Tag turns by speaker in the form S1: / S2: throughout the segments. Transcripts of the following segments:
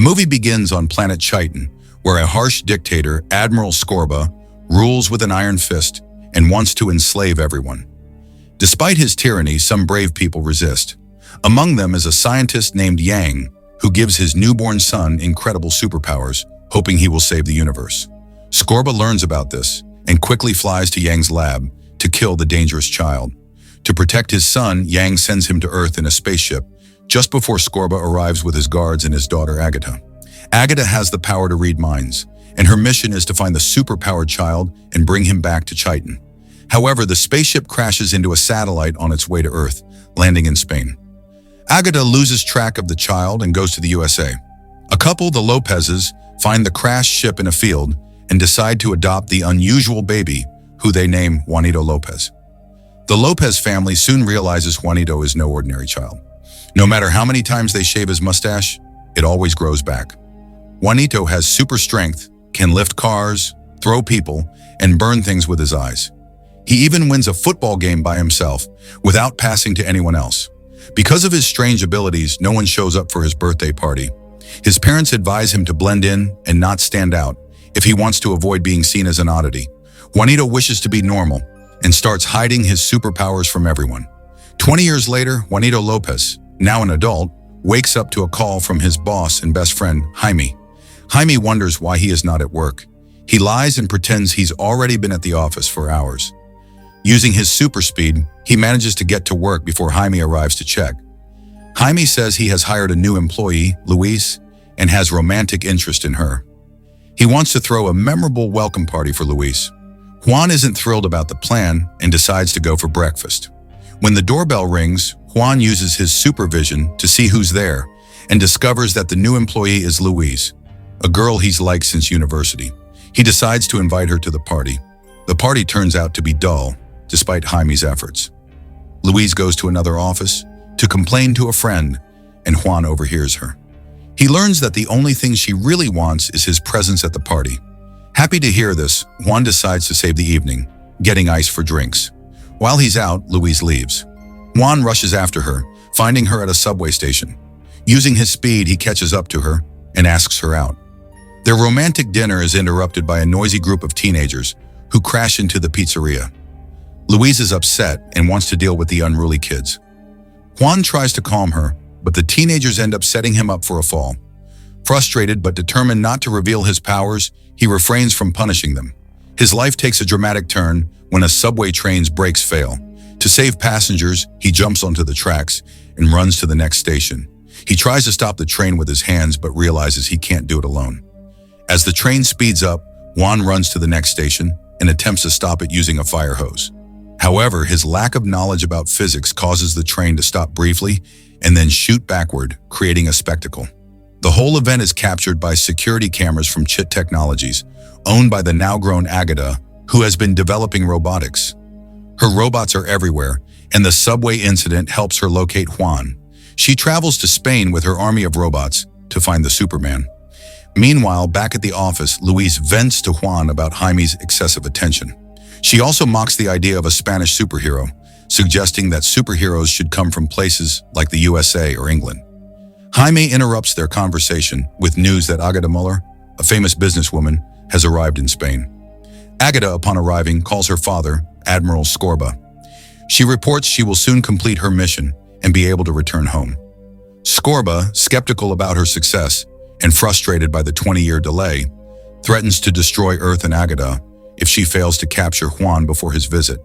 S1: The movie begins on planet Chiton, where a harsh dictator, Admiral Scorba, rules with an iron fist and wants to enslave everyone. Despite his tyranny, some brave people resist. Among them is a scientist named Yang, who gives his newborn son incredible superpowers, hoping he will save the universe. Scorba learns about this and quickly flies to Yang's lab to kill the dangerous child. To protect his son, Yang sends him to Earth in a spaceship, just before Scorba arrives with his guards and his daughter Agatha. Agatha has the power to read minds, and her mission is to find the superpowered child and bring him back to Chiton. However, the spaceship crashes into a satellite on its way to Earth, landing in Spain. Agatha loses track of the child and goes to the USA. A couple, the Lopezes, find the crashed ship in a field and decide to adopt the unusual baby, who they name Juanito Lopez. The Lopez family soon realizes Juanito is no ordinary child. No matter how many times they shave his mustache, it always grows back. Juanito has super strength, can lift cars, throw people, and burn things with his eyes. He even wins a football game by himself, without passing to anyone else. Because of his strange abilities, no one shows up for his birthday party. His parents advise him to blend in and not stand out if he wants to avoid being seen as an oddity. Juanito wishes to be normal and starts hiding his superpowers from everyone. 20 years later, Juanito Lopez, now an adult, wakes up to a call from his boss and best friend, Jaime. Jaime wonders why he is not at work. He lies and pretends he's already been at the office for hours. Using his super speed, he manages to get to work before Jaime arrives to check. Jaime says he has hired a new employee, Luis, and has romantic interest in her. He wants to throw a memorable welcome party for Luis. Juan isn't thrilled about the plan and decides to go for breakfast. When the doorbell rings, Juan uses his supervision to see who's there and discovers that the new employee is Louise, a girl he's liked since university. He decides to invite her to the party. The party turns out to be dull, despite Jaime's efforts. Louise goes to another office to complain to a friend, and Juan overhears her. He learns that the only thing she really wants is his presence at the party. Happy to hear this, Juan decides to save the evening, getting ice for drinks. While he's out, Louise leaves. Juan rushes after her, finding her at a subway station. Using his speed, he catches up to her and asks her out. Their romantic dinner is interrupted by a noisy group of teenagers who crash into the pizzeria. Louise is upset and wants to deal with the unruly kids. Juan tries to calm her, but the teenagers end up setting him up for a fall. Frustrated but determined not to reveal his powers, he refrains from punishing them. His life takes a dramatic turn when a subway train's brakes fail. To save passengers, he jumps onto the tracks and runs to the next station. He tries to stop the train with his hands but realizes he can't do it alone. As the train speeds up, Juan runs to the next station and attempts to stop it using a fire hose. However, his lack of knowledge about physics causes the train to stop briefly and then shoot backward, creating a spectacle. The whole event is captured by security cameras from Chit Technologies, owned by the now-grown Agatha, who has been developing robotics. Her robots are everywhere, and the subway incident helps her locate Juan. She travels to Spain with her army of robots to find the Superman. Meanwhile, back at the office, Luis vents to Juan about Jaime's excessive attention. She also mocks the idea of a Spanish superhero, suggesting that superheroes should come from places like the USA or England. Jaime interrupts their conversation with news that Agatha Muller, a famous businesswoman, has arrived in Spain. Agatha, upon arriving, calls her father, Admiral Scorba. She reports she will soon complete her mission and be able to return home. Scorba, skeptical about her success and frustrated by the 20-year delay, threatens to destroy Earth and Agatha if she fails to capture Juan before his visit.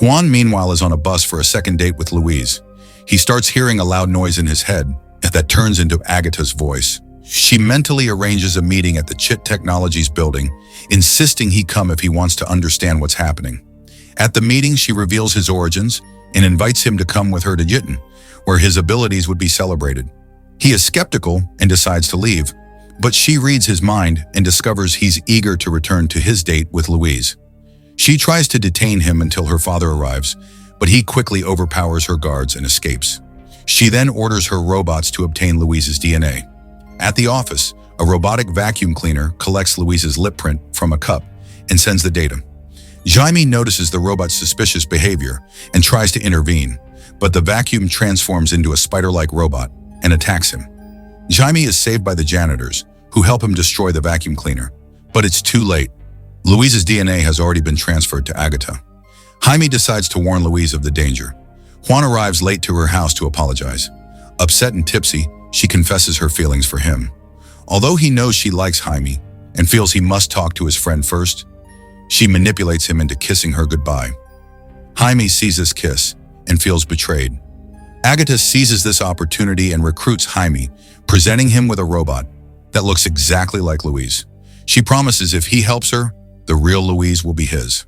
S1: Juan, meanwhile, is on a bus for a second date with Louise. He starts hearing a loud noise in his head that turns into Agatha's voice. She mentally arranges a meeting at the Chit Technologies building, insisting he come if he wants to understand what's happening. At the meeting, she reveals his origins and invites him to come with her to Chiton, where his abilities would be celebrated. He is skeptical and decides to leave, but she reads his mind and discovers he's eager to return to his date with Louise. She tries to detain him until her father arrives, but he quickly overpowers her guards and escapes. She then orders her robots to obtain Louise's DNA. At the office, a robotic vacuum cleaner collects Louise's lip print from a cup and sends the data. Jaime notices the robot's suspicious behavior and tries to intervene, but the vacuum transforms into a spider-like robot and attacks him. Jaime is saved by the janitors, who help him destroy the vacuum cleaner. But it's too late. Louise's DNA has already been transferred to Agatha. Jaime decides to warn Louise of the danger. Juan arrives late to her house to apologize. Upset and tipsy, she confesses her feelings for him. Although he knows she likes Jaime and feels he must talk to his friend first, she manipulates him into kissing her goodbye. Jaime sees this kiss and feels betrayed. Agatha seizes this opportunity and recruits Jaime, presenting him with a robot that looks exactly like Louise. She promises if he helps her, the real Louise will be his.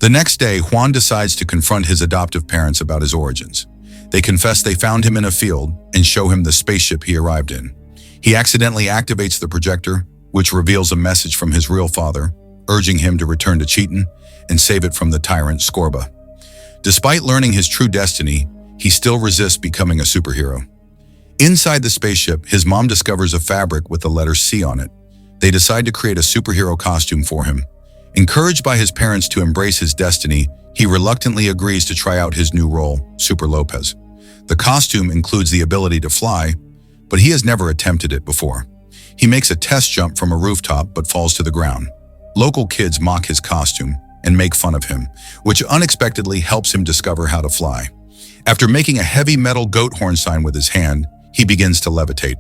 S1: The next day, Juan decides to confront his adoptive parents about his origins. They confess they found him in a field and show him the spaceship he arrived in. He accidentally activates the projector, which reveals a message from his real father, urging him to return to Cheaton and save it from the tyrant Scorba. Despite learning his true destiny, he still resists becoming a superhero. Inside the spaceship, his mom discovers a fabric with the letter C on it. They decide to create a superhero costume for him. Encouraged by his parents to embrace his destiny, he reluctantly agrees to try out his new role, SUPERLOPEZ. The costume includes the ability to fly, but he has never attempted it before. He makes a test jump from a rooftop but falls to the ground. Local kids mock his costume and make fun of him, which unexpectedly helps him discover how to fly. After making a heavy metal goat horn sign with his hand, he begins to levitate.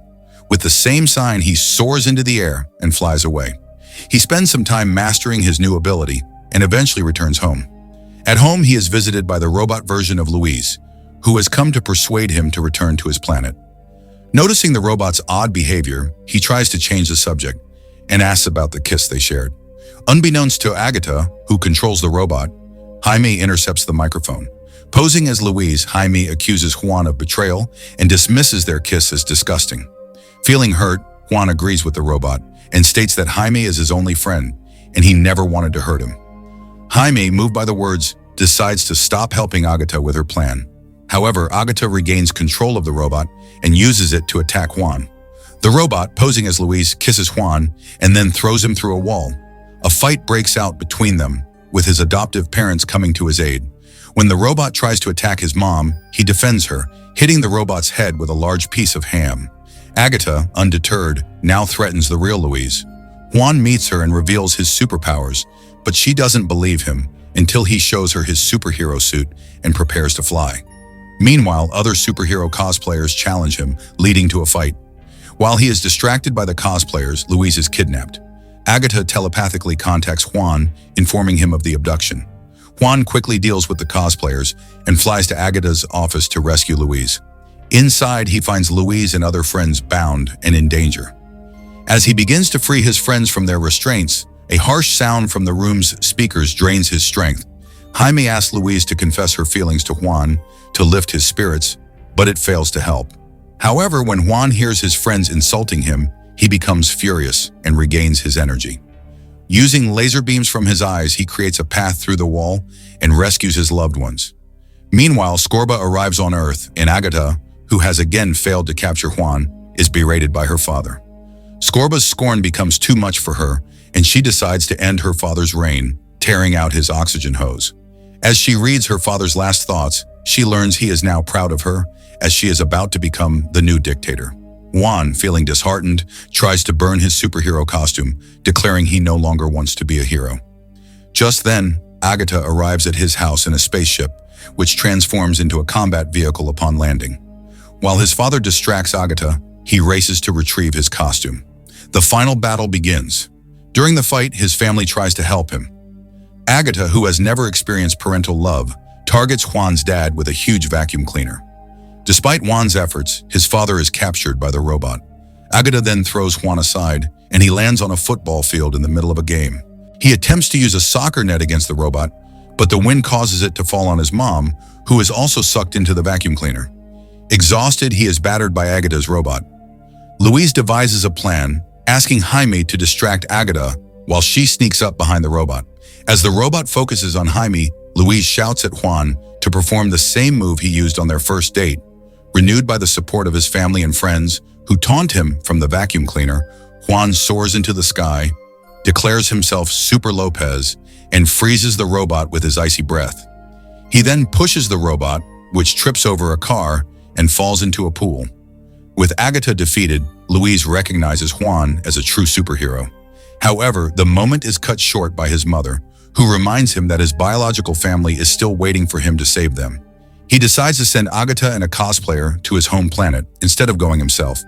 S1: With the same sign, he soars into the air and flies away. He spends some time mastering his new ability and eventually returns home. At home, he is visited by the robot version of Louise, who has come to persuade him to return to his planet. Noticing the robot's odd behavior, he tries to change the subject and asks about the kiss they shared. Unbeknownst to Agatha, who controls the robot, Jaime intercepts the microphone. Posing as Louise, Jaime accuses Juan of betrayal and dismisses their kiss as disgusting. Feeling hurt, Juan agrees with the robot and states that Jaime is his only friend and he never wanted to hurt him. Jaime, moved by the words, decides to stop helping Agatha with her plan. However, Agatha regains control of the robot and uses it to attack Juan. The robot, posing as Louise, kisses Juan and then throws him through a wall. A fight breaks out between them, with his adoptive parents coming to his aid. When the robot tries to attack his mom, he defends her, hitting the robot's head with a large piece of ham. Agatha, undeterred, now threatens the real Louise. Juan meets her and reveals his superpowers, but she doesn't believe him until he shows her his superhero suit and prepares to fly. Meanwhile, other superhero cosplayers challenge him, leading to a fight. While he is distracted by the cosplayers, Louise is kidnapped. Agatha telepathically contacts Juan, informing him of the abduction. Juan quickly deals with the cosplayers and flies to Agatha's office to rescue Louise. Inside, he finds Louise and other friends bound and in danger. As he begins to free his friends from their restraints, a harsh sound from the room's speakers drains his strength. Jaime asks Louise to confess her feelings to Juan to lift his spirits, but it fails to help. However, when Juan hears his friends insulting him, he becomes furious and regains his energy. Using laser beams from his eyes, he creates a path through the wall and rescues his loved ones. Meanwhile, Scorba arrives on Earth, and Agatha, who has again failed to capture Juan, is berated by her father. Scorba's scorn becomes too much for her, and she decides to end her father's reign, tearing out his oxygen hose. As she reads her father's last thoughts, she learns he is now proud of her, as she is about to become the new dictator. Juan, feeling disheartened, tries to burn his superhero costume, declaring he no longer wants to be a hero. Just then, Agatha arrives at his house in a spaceship, which transforms into a combat vehicle upon landing. While his father distracts Agatha, he races to retrieve his costume. The final battle begins. During the fight, his family tries to help him. Agatha, who has never experienced parental love, targets Juan's dad with a huge vacuum cleaner. Despite Juan's efforts, his father is captured by the robot. Agatha then throws Juan aside, and he lands on a football field in the middle of a game. He attempts to use a soccer net against the robot, but the wind causes it to fall on his mom, who is also sucked into the vacuum cleaner. Exhausted, he is battered by Agatha's robot. Louise devises a plan, asking Jaime to distract Agatha while she sneaks up behind the robot. As the robot focuses on Jaime, Louise shouts at Juan to perform the same move he used on their first date. Renewed by the support of his family and friends, who taunt him from the vacuum cleaner, Juan soars into the sky, declares himself SUPERLOPEZ, and freezes the robot with his icy breath. He then pushes the robot, which trips over a car and falls into a pool. With Agatha defeated, Luis recognizes Juan as a true superhero. However, the moment is cut short by his mother, who reminds him that his biological family is still waiting for him to save them. He decides to send Agatha and a cosplayer to his home planet instead of going himself.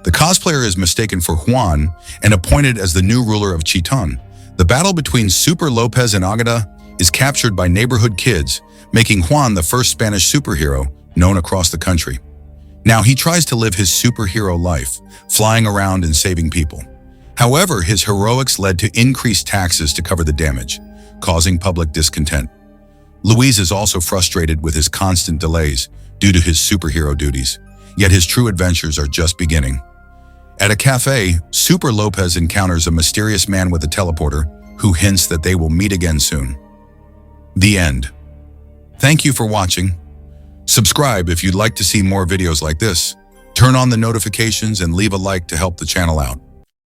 S1: The cosplayer is mistaken for Juan and appointed as the new ruler of Chiton. The battle between SUPERLOPEZ and Agatha is captured by neighborhood kids, making Juan the first Spanish superhero known across the country. Now he tries to live his superhero life, flying around and saving people. However, his heroics led to increased taxes to cover the damage, causing public discontent. Luis is also frustrated with his constant delays due to his superhero duties, yet his true adventures are just beginning. At a cafe, SUPERLOPEZ encounters a mysterious man with a teleporter who hints that they will meet again soon. The end. Thank you for watching. Subscribe if you'd like to see more videos like this. Turn on the notifications and leave a like to help the channel out.